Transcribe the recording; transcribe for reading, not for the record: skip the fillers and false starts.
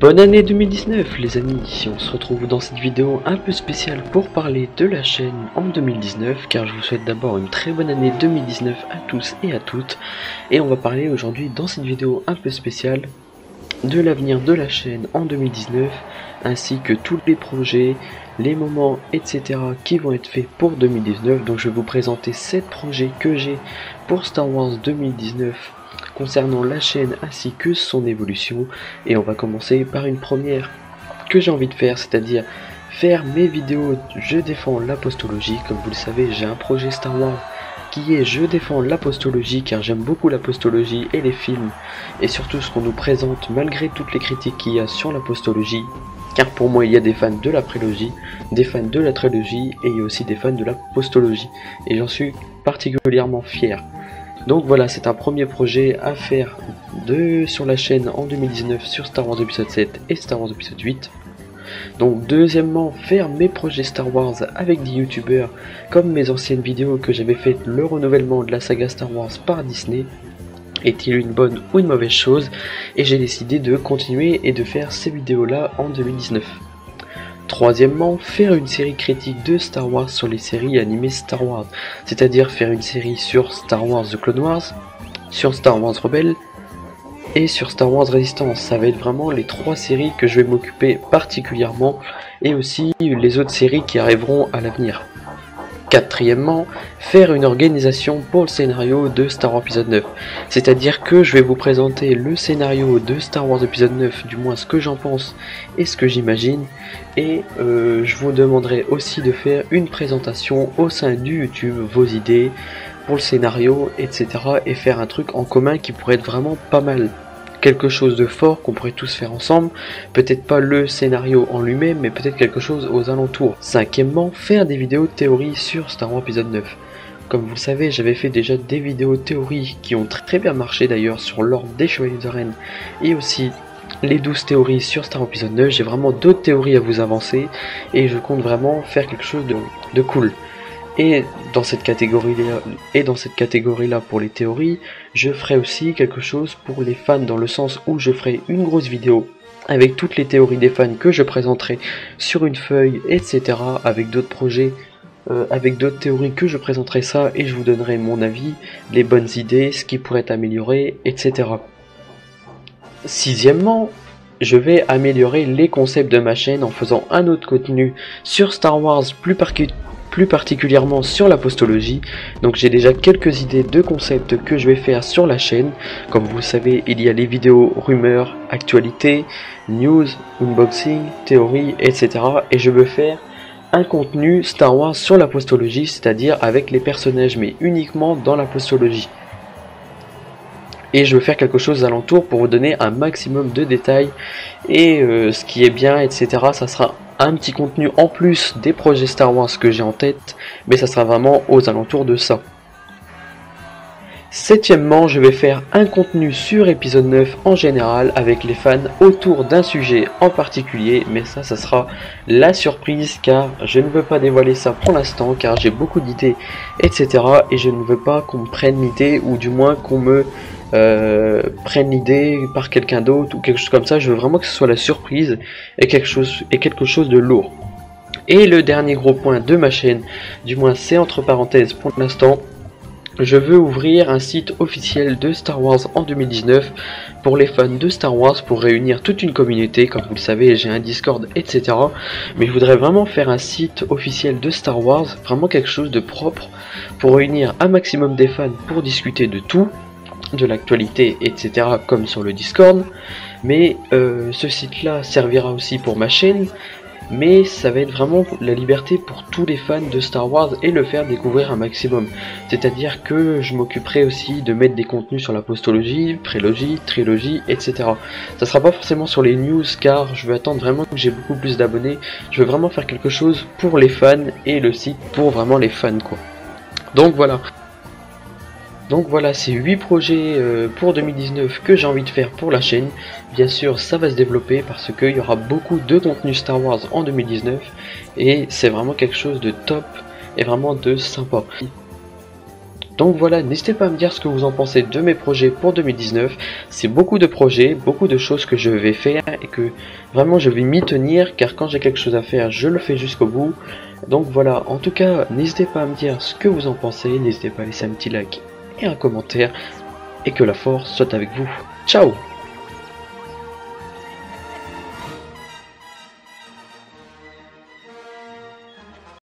Bonne année 2019 les amis, on se retrouve dans cette vidéo un peu spéciale pour parler de la chaîne en 2019 car je vous souhaite d'abord une très bonne année 2019 à tous et à toutes. Et on va parler aujourd'hui dans cette vidéo un peu spéciale de l'avenir de la chaîne en 2019 ainsi que tous les projets, les moments etc qui vont être faits pour 2019. Donc je vais vous présenter 7 projets que j'ai pour Star Wars 2019 concernant la chaîne ainsi que son évolution, et on va commencer par une première que j'ai envie de faire, c'est-à-dire faire mes vidéos je défends l'apostologie. Comme vous le savez, j'ai un projet Star Wars qui est je défends l'apostologie car j'aime beaucoup l'apostologie et les films et surtout ce qu'on nous présente malgré toutes les critiques qu'il y a sur l'apostologie, car pour moi il y a des fans de la prélogie, des fans de la trilogie et il y a aussi des fans de l'apostologie et j'en suis particulièrement fier. Donc voilà, c'est un premier projet à faire sur la chaîne en 2019 sur Star Wars épisode 7 et Star Wars épisode 8. Donc deuxièmement, faire mes projets Star Wars avec des youtubeurs comme mes anciennes vidéos que j'avais fait le renouvellement de la saga Star Wars par Disney. Est-il une bonne ou une mauvaise chose? Et j'ai décidé de continuer et de faire ces vidéos là en 2019. Troisièmement, faire une série critique de Star Wars sur les séries animées Star Wars, c'est-à-dire faire une série sur Star Wars The Clone Wars, sur Star Wars Rebels et sur Star Wars Resistance. Ça va être vraiment les 3 séries que je vais m'occuper particulièrement et aussi les autres séries qui arriveront à l'avenir. Quatrièmement, faire une organisation pour le scénario de Star Wars épisode 9, c'est-à-dire que je vais vous présenter le scénario de Star Wars épisode 9, du moins ce que j'en pense et ce que j'imagine, et je vous demanderai aussi de faire une présentation au sein du YouTube, vos idées pour le scénario, etc. et faire un truc en commun qui pourrait être vraiment pas mal. Quelque chose de fort qu'on pourrait tous faire ensemble, peut-être pas le scénario en lui-même, mais peut-être quelque chose aux alentours. Cinquièmement, faire des vidéos de théorie sur Star Wars épisode 9. Comme vous le savez, j'avais fait déjà des vidéos de théorie qui ont très bien marché d'ailleurs sur l'ordre des Chevaliers de Rennes et aussi les 12 théories sur Star Wars épisode 9. J'ai vraiment d'autres théories à vous avancer et je compte vraiment faire quelque chose de cool. Et dans cette catégorie-là pour les théories, je ferai aussi quelque chose pour les fans dans le sens où je ferai une grosse vidéo avec toutes les théories des fans que je présenterai sur une feuille, etc. avec d'autres projets, avec d'autres théories que je présenterai ça et je vous donnerai mon avis, les bonnes idées, ce qui pourrait être amélioré, etc. Sixièmement, je vais améliorer les concepts de ma chaîne en faisant un autre contenu sur Star Wars, plus particulièrement sur l'apostologie. Donc j'ai déjà quelques idées de concepts que je vais faire sur la chaîne. Comme vous le savez, il y a les vidéos rumeurs, actualités, news, unboxing, théories, etc. Et je veux faire un contenu Star Wars sur l'apostologie, c'est-à-dire avec les personnages mais uniquement dans l'apostologie. Et je veux faire quelque chose alentour pour vous donner un maximum de détails et ce qui est bien, etc. Ça sera un petit contenu en plus des projets Star Wars que j'ai en tête, mais ça sera vraiment aux alentours de ça. Septièmement, je vais faire un contenu sur épisode 9 en général avec les fans autour d'un sujet en particulier, mais ça sera la surprise car je ne veux pas dévoiler ça pour l'instant car j'ai beaucoup d'idées, etc. et je ne veux pas qu'on me prenne l'idée ou du moins qu'on me prenne l'idée par quelqu'un d'autre ou quelque chose comme ça. Je veux vraiment que ce soit la surprise et quelque chose de lourd. Et le dernier gros point de ma chaîne, du moins c'est entre parenthèses pour l'instant, je veux ouvrir un site officiel de Star Wars en 2019 pour les fans de Star Wars, pour réunir toute une communauté. Comme vous le savez, j'ai un Discord, etc. Mais je voudrais vraiment faire un site officiel de Star Wars, vraiment quelque chose de propre, pour réunir un maximum des fans pour discuter de tout, de l'actualité, etc. comme sur le Discord. Mais ce site là servira aussi pour ma chaîne, mais ça va être vraiment la liberté pour tous les fans de Star Wars et le faire découvrir un maximum. C'est-à-dire que je m'occuperai aussi de mettre des contenus sur l'apostologie, prélogie, trilogie, etc. Ça sera pas forcément sur les news car je veux attendre vraiment que j'ai beaucoup plus d'abonnés. Je veux vraiment faire quelque chose pour les fans et le site pour vraiment les fans quoi. Donc voilà, c'est 8 projets pour 2019 que j'ai envie de faire pour la chaîne. Bien sûr, ça va se développer parce qu'il y aura beaucoup de contenu Star Wars en 2019 et c'est vraiment quelque chose de top et vraiment de sympa. Donc voilà, n'hésitez pas à me dire ce que vous en pensez de mes projets pour 2019. C'est beaucoup de projets, beaucoup de choses que je vais faire et que vraiment je vais m'y tenir, car quand j'ai quelque chose à faire, je le fais jusqu'au bout. Donc voilà, en tout cas, n'hésitez pas à me dire ce que vous en pensez, n'hésitez pas à laisser un petit like et un commentaire, et que la force soit avec vous. Ciao!